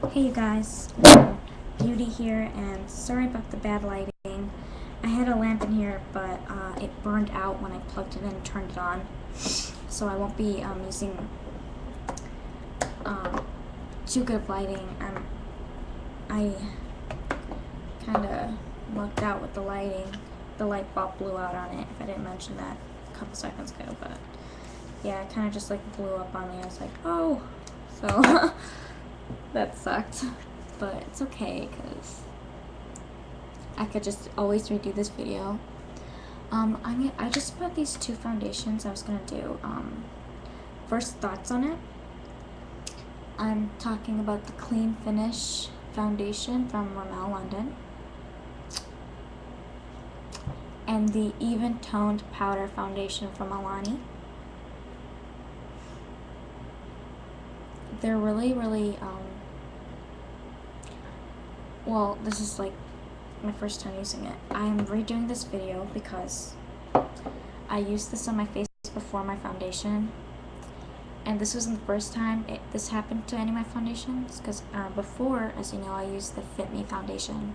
Hey you guys, Beauty here, and sorry about the bad lighting. I had a lamp in here, but it burned out when I plugged it in and turned it on, so I won't be using too good of lighting. I kind of lucked out with the lighting. The light bulb blew out on it, if I didn't mention that a couple seconds ago, but yeah, it kind of just like blew up on me. I was like, oh, so that sucked. But it's okay, because I could just always redo this video. I just bought these two foundations I was going to do. First thoughts on it. I'm talking about the Clean Finish foundation from Rimmel, London. And the Even Toned Powder foundation from Milani. They're really, well, this is like my first time using it. I am redoing this video because I used this on my face before my foundation, and this wasn't the first time this happened to any of my foundations, because before, as you know, I used the Fit Me foundation.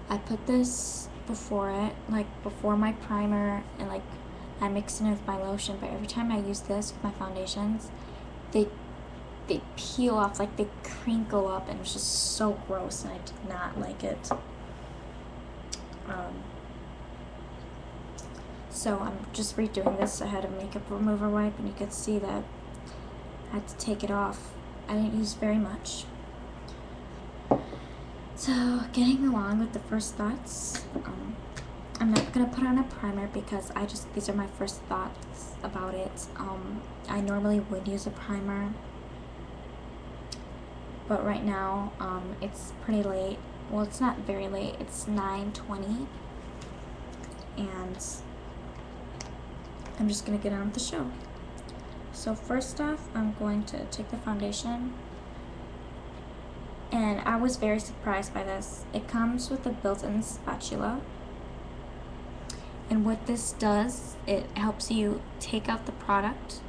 I put this before it, like before my primer, and like I mixed it with my lotion, but every time I use this with my foundations, they peel off, like they crinkle up, and it was just so gross, and I did not like it. So I'm just redoing this. I had a makeup remover wipe, and you could see that I had to take it off. I didn't use very much. So getting along with the first thoughts, I'm not gonna put on a primer because these are my first thoughts about it. I normally would use a primer, but right now it's pretty late. Well, it's not very late. It's 9:20, and I'm just gonna get on with the show. So first off, I'm going to take the foundation, and I was very surprised by this. It comes with a built-in spatula, and what this does, it helps you take out the product.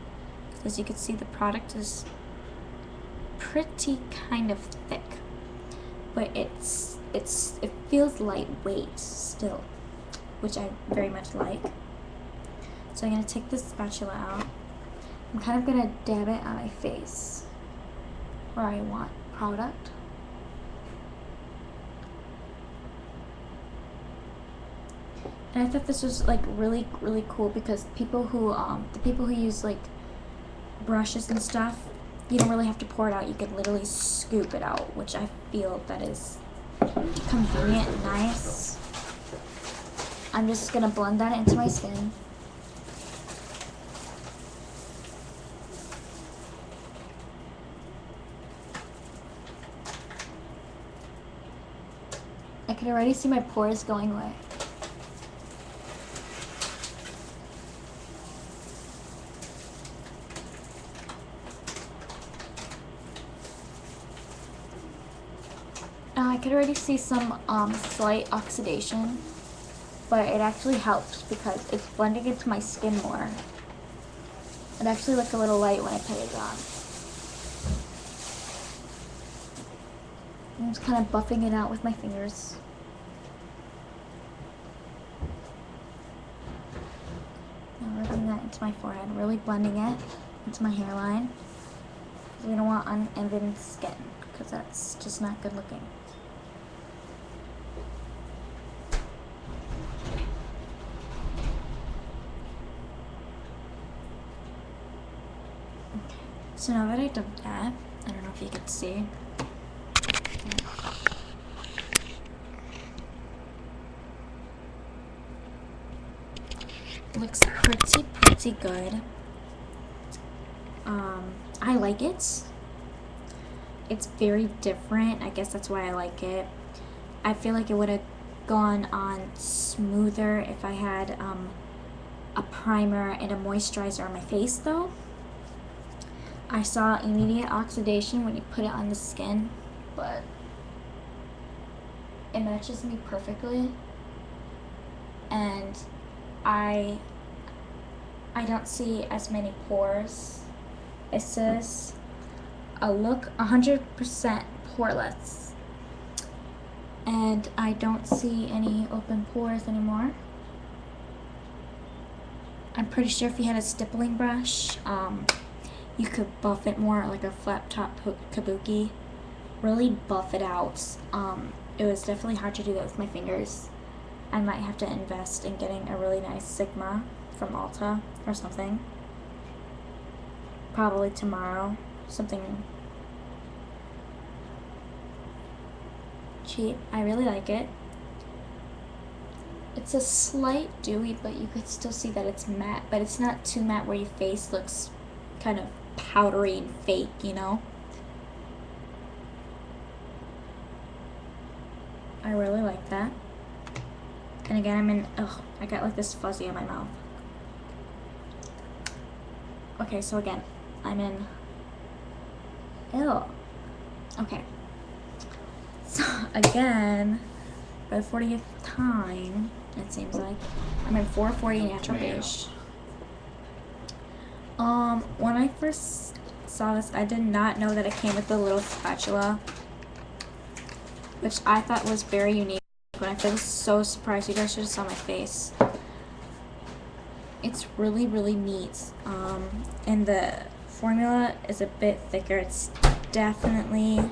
As you can see, the product is pretty kind of thick, but it feels lightweight still, which I very much like. So I'm going to take this spatula out. I'm kind of going to dab it on my face where I want product. And I thought this was like really cool, because people who the people who use like brushes and stuff, you don't really have to pour it out. You can literally scoop it out, which I feel that is convenient and nice. I'm just gonna blend that into my skin. I can already see my pores going away. I could already see some slight oxidation, but it actually helps because it's blending into my skin more. It actually looked a little light when I put it on. I'm just kind of buffing it out with my fingers. Now rubbing that into my forehead, really blending it into my hairline. We don't want uneven skin, because that's just not good looking. Okay, so now that I've done that, I don't know if you can see. Looks pretty good. I like it. It's very different. I guess that's why I like it. I feel like it would have gone on smoother if I had a primer and a moisturizer on my face, though. I saw immediate oxidation when you put it on the skin, but it matches me perfectly, and I don't see as many pores as this. a look 100% poreless. And I don't see any open pores anymore. I'm pretty sure if you had a stippling brush, you could buff it more like a flat top kabuki. Really buff it out. It was definitely hard to do that with my fingers. I might have to invest in getting a really nice Sigma from Ulta or something. Probably tomorrow. Something cheap. I really like it. It's a slight dewy, but you could still see that it's matte, but it's not too matte where your face looks kind of powdery and fake, you know? I really like that. And again, I got like this fuzzy in my mouth. Okay, so again, I'm in, ew. Okay. So again, for the 40th time, it seems like, I'm in 440 Natural Beige. When I first saw this, I did not know that it came with a little spatula, which I thought was very unique. When I was so surprised, you guys should have saw my face. It's really, really neat. And the formula is a bit thicker. It's definitely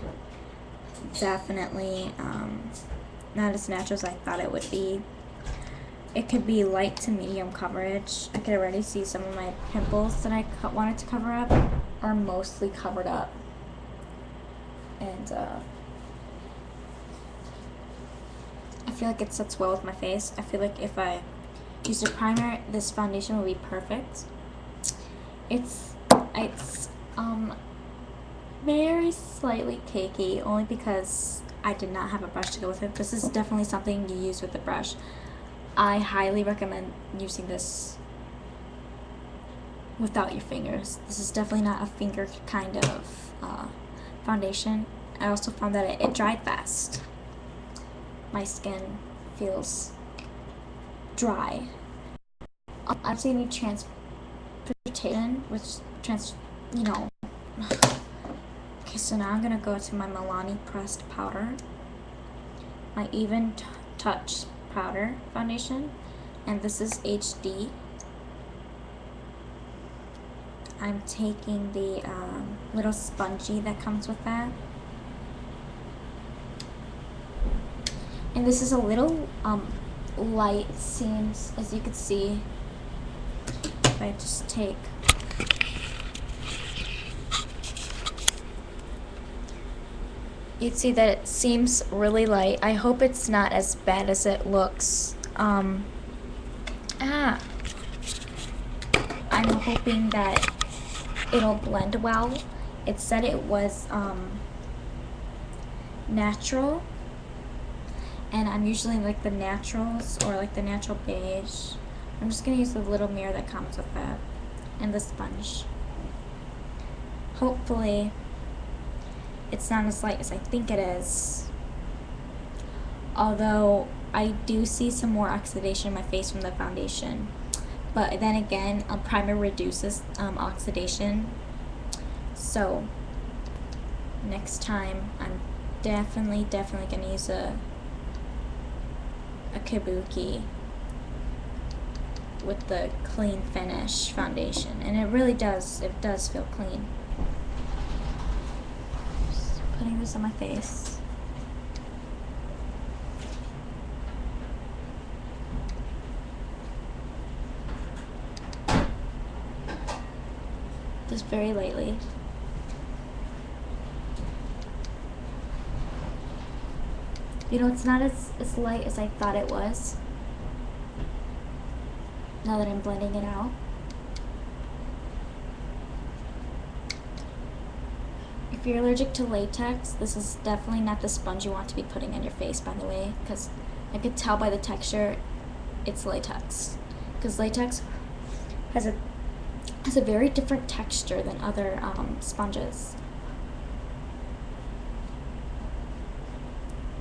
not as natural as I thought it would be. It could be light to medium coverage. I could already see some of my pimples that I wanted to cover up are mostly covered up. And I feel like it sets well with my face. I feel like if I used a primer, this foundation would be perfect. It's very slightly cakey, only because I did not have a brush to go with it. This is definitely something you use with a brush. I highly recommend using this without your fingers. This is definitely not a finger kind of foundation. I also found that it dried fast. My skin feels dry. I don't see any transportation, you know. Okay, so now I'm gonna go to my Milani pressed powder, my Even Touch powder foundation, and this is HD. I'm taking the little spongy that comes with that, and this is a little light, seems, as you can see. If I just take you'd see that it seems really light. I hope it's not as bad as it looks. I'm hoping that it'll blend well. It said it was natural, and I'm usually like the naturals or like the natural beige. I'm just gonna use the little mirror that comes with that and the sponge. Hopefully it's not as light as I think it is. Although I do see some more oxidation in my face from the foundation. But then again, a primer reduces oxidation. So next time I'm definitely gonna use a kabuki with the clean finish foundation. And it really does feel clean. Putting this on my face. Just very lightly. You know, it's not as light as I thought it was. Now that I'm blending it out. If you're allergic to latex, this is definitely not the sponge you want to be putting on your face, by the way, because I could tell by the texture it's latex. Because latex has a very different texture than other sponges.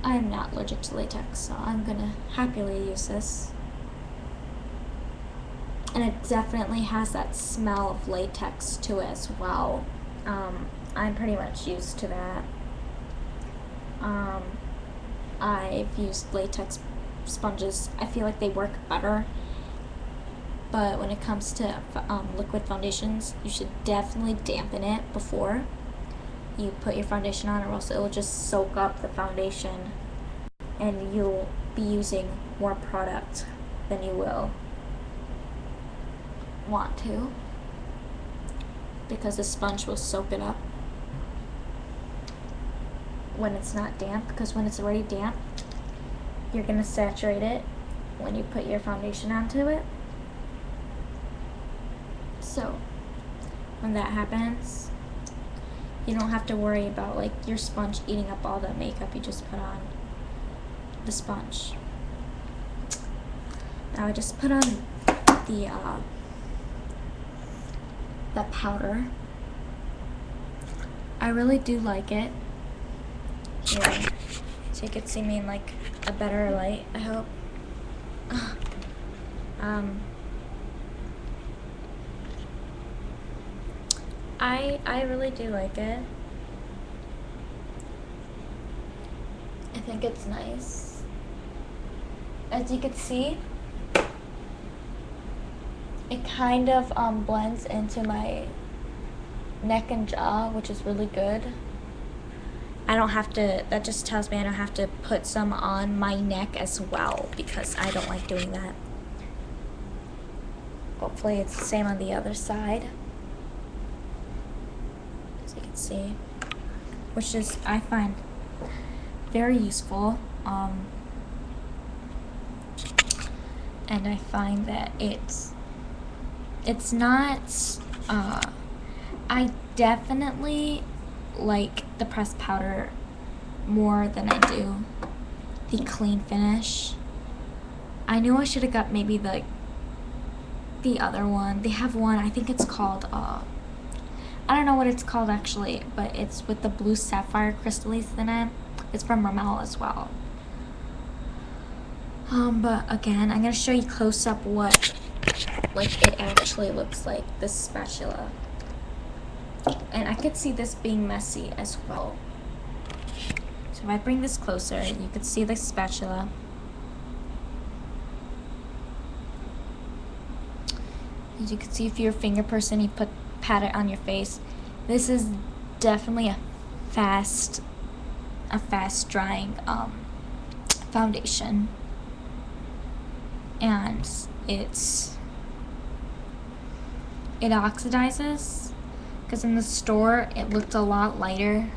I'm not allergic to latex, so I'm gonna happily use this. And it definitely has that smell of latex to it as well. I'm pretty much used to that. I've used latex sponges. I feel like they work better. But when it comes to liquid foundations, you should definitely dampen it before you put your foundation on, or else it will just soak up the foundation and you'll be using more product than you will want to, because the sponge will soak it up when it's not damp, because when it's already damp, you're going to saturate it when you put your foundation onto it. So when that happens, you don't have to worry about like your sponge eating up all the makeup you just put on the sponge. Now I just put on the powder. I really do like it. Here, so you could see me in like a better light, I hope. I really do like it. I think it's nice. As you can see, it kind of blends into my neck and jaw, which is really good. I don't have to, that just tells me I don't have to put some on my neck as well, because I don't like doing that. Hopefully it's the same on the other side, as you can see, which is, I find very useful. And I find that it's not, I definitely like the pressed powder more than I do the clean finish. I knew I should have got maybe the other one. They have one, I think it's called, I don't know what it's called actually, but it's with the blue sapphire crystals in it. It's from Rimmel as well. But again, I'm gonna show you close up what like it actually looks like, this spatula. And I could see this being messy as well. So if I bring this closer, you could see the spatula. As you can see, if you're a finger person, you pat it on your face. This is definitely a fast drying foundation. And it oxidizes, because in the store it looked a lot lighter.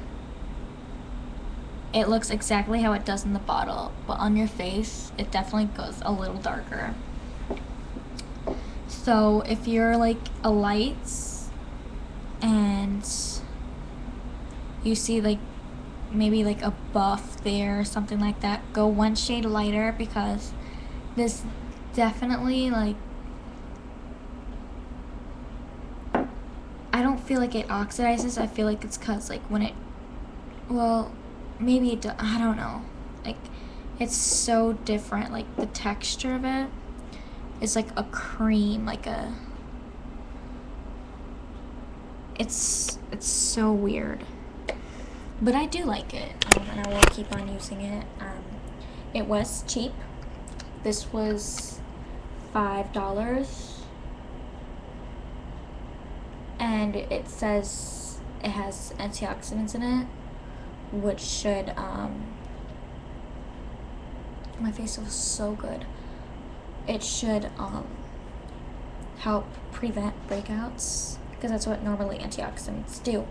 It looks exactly how it does in the bottle, but on your face it definitely goes a little darker. So if you're like a light and you see like maybe like a buff there or something like that, go one shade lighter, because this definitely, like, I don't feel like it oxidizes. I feel like it's cause like when it, well, maybe it does, I don't know, like it's so different. Like the texture of it is like a cream, like a, it's so weird, but I do like it, and I will keep on using it. It was cheap. This was $5, and it says it has antioxidants in it, which should, my face feels so good. It should help prevent breakouts, because that's what normally antioxidants do.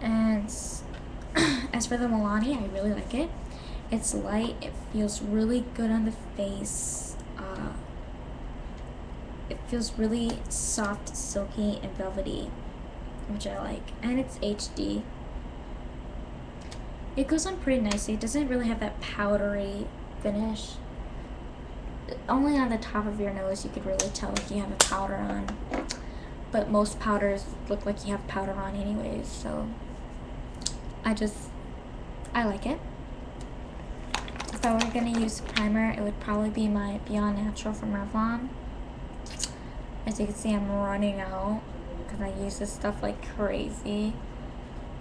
And as for the Milani, I really like it. It's light, it feels really good on the face. It feels really soft, silky, and velvety, which I like. And it's HD. It goes on pretty nicely. It doesn't really have that powdery finish. Only on the top of your nose you could really tell if you have a powder on. But most powders look like you have powder on anyways, so I like it. If I were gonna use a primer, it would probably be my Beyond Natural from Revlon. As you can see, I'm running out because I use this stuff like crazy.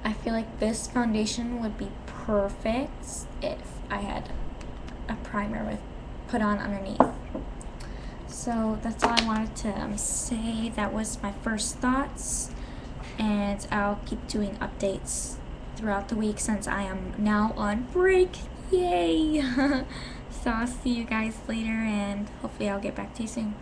I feel like this foundation would be perfect if I had a primer with put on underneath. So that's all I wanted to say. That was my first thoughts, and I'll keep doing updates throughout the week since I am now on break. Yay! So I'll see you guys later, and hopefully I'll get back to you soon.